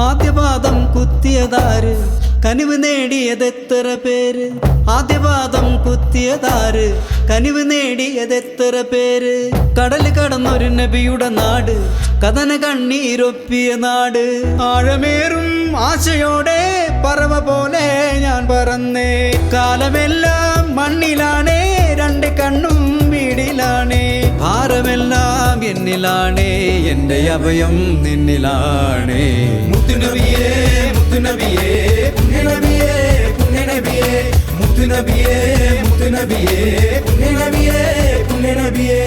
ആദ്യപാദം കുത്തിയതാര് കനിവ് നേടിയതെത്ര പേര്? ആദ്യപാദം കുത്തിയതാര് കനിവ് നേടിയതെത്ര പേര്? കടൽ കടന്നൊരു നബിയുടെ നാട്, കഥന കണ്ണീരൊപ്പിയ നാട്. ആഴമേറും ആശയോടെ പറവ പോലെ ഞാൻ പറന്നേ. കാലമെല്ലാം മണ്ണിലാണേ, രണ്ട് കണ്ണും വീടിലാണേ. ഭാരമെല്ലാം എന്നിലാണേ, എൻ്റെ അഭയം നിന്നിലാണേ. മുത്തുനബിയേ മുത്തുനബിയേ പുണ്യനബിയേ പുണ്യനബിയേ മുത്തുനബിയേ മുത്തുനബിയേ പുണ്യനബിയേ പുണ്യനബിയേ.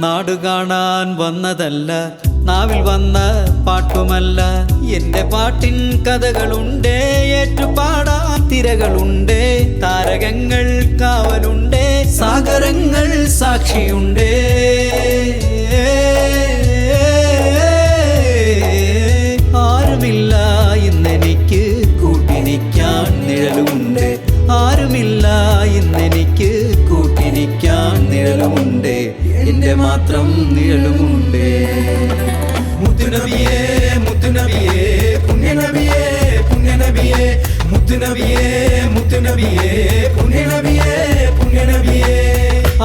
നാട് കാണാൻ വന്നതല്ല, നാവിൽ വന്ന പാട്ടുമല്ല. എൻ്റെ പാട്ടിൻ കഥകളുണ്ട്, ഏറ്റുപാടാൻ തിരകളുണ്ട്. താരകങ്ങൾ കാവലുണ്ട്, സാഗരങ്ങൾ സാക്ഷിയുണ്ട്. ആരുമില്ല ഇന്നെനിക്ക് കൂട്ടിനിക്കാൻ നിഴലുമുണ്ട്. ആരുമില്ല ഇന്നെനിക്ക് കൂട്ടിനിക്കാൻ നിഴലുമുണ്ട്. എൻ്റെ മാത്രം നിഴലുമുണ്ട്. മുത്തുനബിയേ മുത്തുനബിയേ പുണ്യനബിയേ പുണ്യനബിയേ മുത്തുനബിയേ മുത്തുനബിയേ പുണ്യനബിയേ പുണ്യനബിയേ.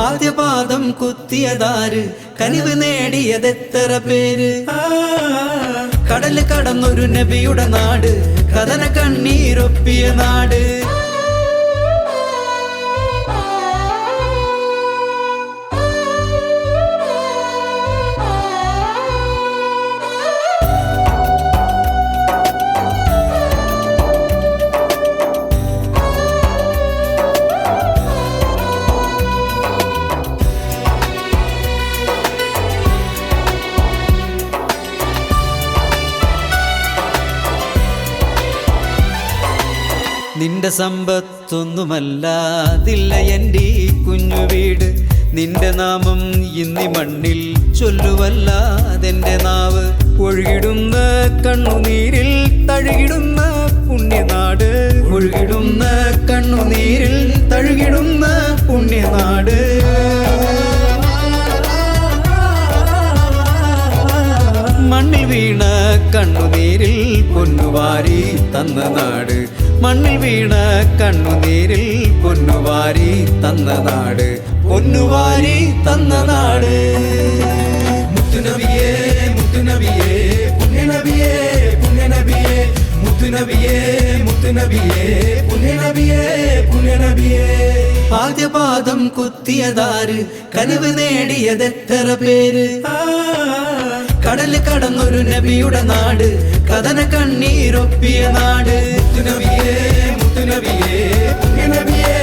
ആദ്യപാദം കുത്തിയതാര് കനിവ് നേടിയതെത്ര പേര്? കടൽ കടന്നൊരു നബിയുടെ നാട്, കഥന കണ്ണീരൊപ്പിയ നാട്. നിന്റെ സമ്പത്തൊന്നുമല്ലാതില്ല എൻ്റെ ഈ കുഞ്ഞു വീട്. നിന്റെ നാമം ഇന്നി മണ്ണിൽ ചൊല്ലുവല്ലാതെൻ്റെ നാവ്. ഒഴുകിടുന്ന കണ്ണുനീരിൽ തഴുകിടുന്ന പുണ്യനാട്. ഒഴുകിടുന്ന കണ്ണുനീരിൽ തഴുകിടുന്ന പുണ്യനാട്. മണ്ണിൽ വീണ കണ്ണുനീരിൽ പൊന്നുവാരി തന്ന നാട്. മണ്ണിൽ വീണ കണ്ണുനീരിൽ പൊന്നുവാരി തന്ന നാട്. പൊന്നുവാരി തന്ന നാട്. മുത്തുനബിയേ മുത്തുനബിയേ പുണ്യനബിയേ പുണ്യനബിയേ മുത്തുനബിയേ മുത്തുനബിയേ പുണ്യനബിയേ പുണ്യനബിയേ. ആദ്യപാദം കുത്തിയതാര് കനിവ് നേടിയതെത്ര പേര്? കടൽ കടന്നൊരു നബിയുടെ നാട്, കഥന കണ്ണീരൊപ്പിയ നാട്. മുത്തുനബിയേ മുത്തുനബിയേ പുണ്യനബിയേ